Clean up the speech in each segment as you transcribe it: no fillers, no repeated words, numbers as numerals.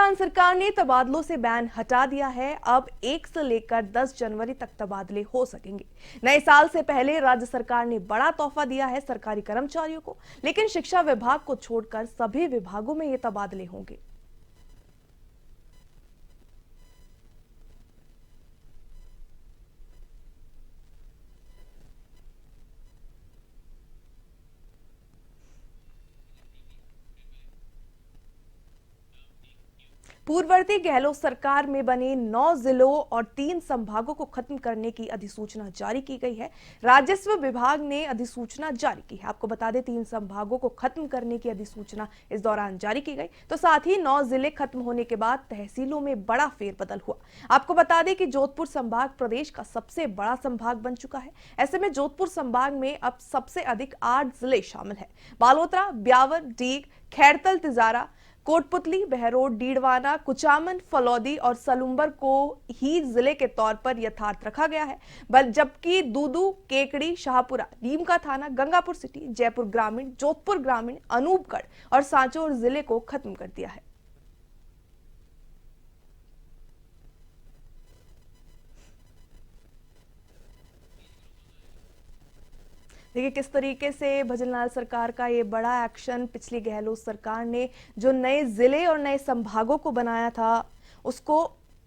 राजस्थान सरकार ने तबादलों से बैन हटा दिया है। अब 1 से लेकर 10 जनवरी तक तबादले हो सकेंगे। नए साल से पहले राज्य सरकार ने बड़ा तोहफा दिया है सरकारी कर्मचारियों को, लेकिन शिक्षा विभाग को छोड़कर सभी विभागों में ये तबादले होंगे। पूर्ववर्ती गहलोत सरकार में बने 9 जिलों और 3 संभागों को खत्म करने की अधिसूचना जारी की गई है। राजस्व विभाग ने अधिसूचना जारी की है। आपको बता दें, 3 संभागों को खत्म करने की अधिसूचना इस दौरान जारी की गई। तो साथ ही 9 जिले खत्म होने के बाद तहसीलों में बड़ा फेरबदल हुआ। आपको बता दें कि जोधपुर संभाग प्रदेश का सबसे बड़ा संभाग बन चुका है। ऐसे में जोधपुर संभाग में अब सबसे अधिक 8 जिले शामिल है। बालोतरा, ब्यावर, डीग, खैरतल, तिजारा, कोटपुतली, बहरोड, डीडवाना, कुचामन, फलौदी और सलुंबर को ही जिले के तौर पर यथार्थ रखा गया है, जबकि दूदू, केकड़ी, शाहपुरा, नीम का थाना, गंगापुर सिटी, जयपुर ग्रामीण, जोधपुर ग्रामीण, अनूपगढ़ और सांचौर जिले को खत्म कर दिया है। देखिए किस तरीके से भजनलाल सरकार का ये बड़ा एक्शन, पिछली गहलोत सरकार ने जो नए जिले और नए संभागों को बनाया था, उसको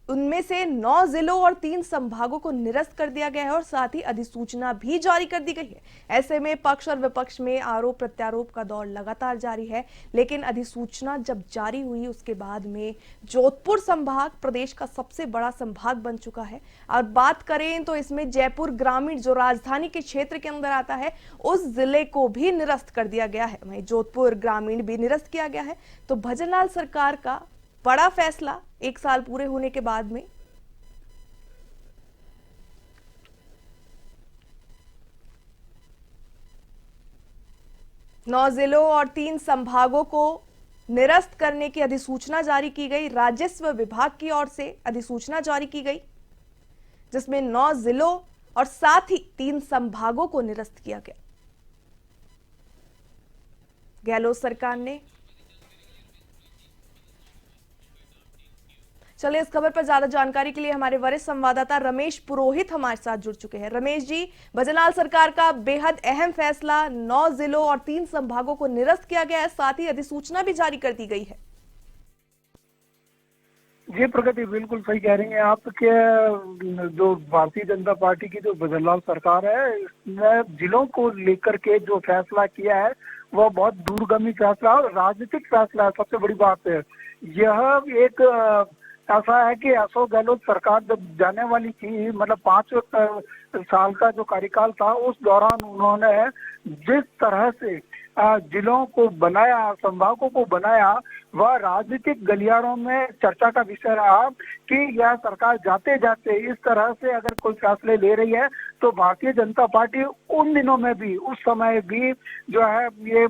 उनमें से 9 जिलों और 3 संभागों को निरस्त कर दिया गया है और साथ ही अधिसूचना भी जारी कर दी गई है। ऐसे में पक्ष और विपक्ष में आरोप प्रत्यारोप का दौर लगातार जारी है, लेकिन अधिसूचना जब जारी हुई उसके बाद में जोधपुर संभाग प्रदेश का सबसे बड़ा संभाग बन चुका है। और बात करें तो इसमें जयपुर ग्रामीण जो राजधानी के क्षेत्र के अंदर आता है, उस जिले को भी निरस्त कर दिया गया है। वहीं जोधपुर ग्रामीण भी निरस्त किया गया है। तो भजनलाल सरकार का बड़ा फैसला 1 साल पूरे होने के बाद में। नौ जिलों और 3 संभागों को निरस्त करने की अधिसूचना जारी की गई। राजस्व विभाग की ओर से अधिसूचना जारी की गई, जिसमें 9 जिलों और साथ ही 3 संभागों को निरस्त किया गया। गहलोत सरकार ने चलिए इस खबर पर ज्यादा जानकारी के लिए हमारे वरिष्ठ संवाददाता रमेश पुरोहित हमारे साथ जुड़ चुके हैं। रमेश जी, भजनलाल सरकार का बेहद अहम फैसला, 9 जिलों और 3 संभागों को निरस्त किया गया है, साथ ही अधिसूचना भी जारी कर दी गई है। जी प्रगति, बिल्कुल सही कह रही हैं आप कि जो भारतीय जनता पार्टी की जो भजनलाल सरकार है, इसने जिलों को लेकर के जो फैसला किया है वह बहुत दूरगामी फैसला और राजनीतिक फैसला है। सबसे बड़ी बात है यह एक ऐसा है कि अशोक गहलोत सरकार जब जाने वाली थी, मतलब 5 साल का जो कार्यकाल था, उस दौरान उन्होंने जिस तरह से जिलों को बनाया, संभागों को बनाया, वह राजनीतिक गलियारों में चर्चा का विषय रहा कि यह सरकार जाते जाते इस तरह से अगर कोई फैसले ले रही है तो भारतीय जनता पार्टी उन दिनों में भी, उस समय भी जो है ये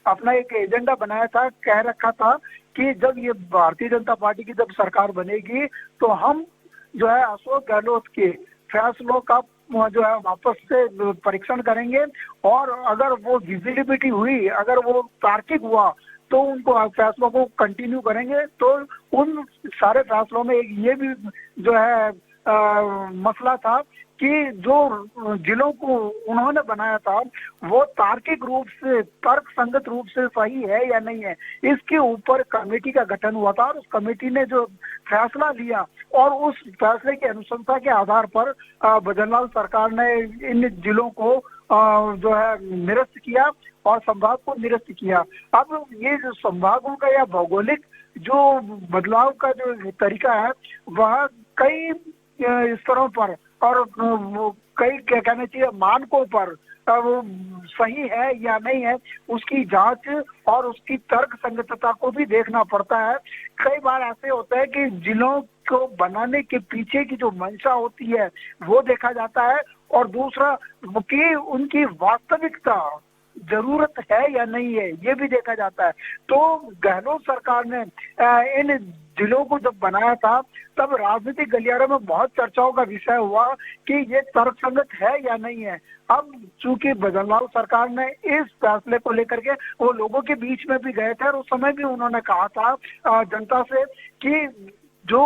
अपना एक एजेंडा बनाया था, कह रखा था कि जब ये भारतीय जनता पार्टी की जब सरकार बनेगी तो हम जो है अशोक गहलोत के फैसलों का जो है वापस से परीक्षण करेंगे और अगर वो विजिबिलिटी हुई, अगर वो तार्किक हुआ तो उनको फैसलों को कंटिन्यू करेंगे। तो उन सारे फैसलों में एक ये भी जो है मसला था कि जो जिलों को उन्होंने बनाया था वो तार्किक रूप से, तर्क संगत रूप से सही है या नहीं है, इसके ऊपर कमेटी का गठन हुआ था और उस कमेटी ने जो फैसला लिया और उस फैसले की अनुशंसा के आधार पर भजनलाल सरकार ने इन जिलों को जो है निरस्त किया और संभाग को निरस्त किया। अब ये जो संभागों का या भौगोलिक जो बदलाव का जो तरीका है वह कई स्तरों पर और कई क्या कहना चाहिए मानकों पर वो सही है या नहीं है, उसकी जांच और उसकी तर्क संगतता को भी देखना पड़ता है। कई बार ऐसे होता है कि जिलों को बनाने के पीछे की जो मंशा होती है वो देखा जाता है और दूसरा कि उनकी वास्तविकता जरूरत है या नहीं है ये भी देखा जाता है। तो गहलोत सरकार ने इन जिलों को जब बनाया था तब राजनीतिक गलियारों में बहुत चर्चाओं का विषय हुआ कि ये तर्कसंगत है या नहीं है। अब चूंकि भजनलाल सरकार ने इस फैसले को लेकर के वो लोगों के बीच में भी गए थे और उस समय भी उन्होंने कहा था जनता से कि जो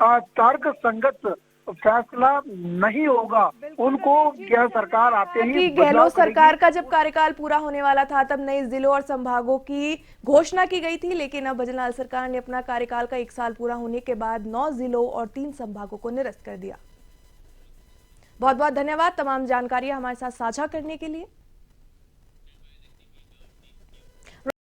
तर्क संगत फैसला नहीं होगा उनको यह सरकार आते ही कि गहलोत सरकार का जब कार्यकाल पूरा होने वाला था तब नए जिलों और संभागों की घोषणा की गई थी, लेकिन अब भजनलाल सरकार ने अपना कार्यकाल का 1 साल पूरा होने के बाद 9 जिलों और 3 संभागों को निरस्त कर दिया। बहुत बहुत धन्यवाद तमाम जानकारियां हमारे साथ साझा करने के लिए।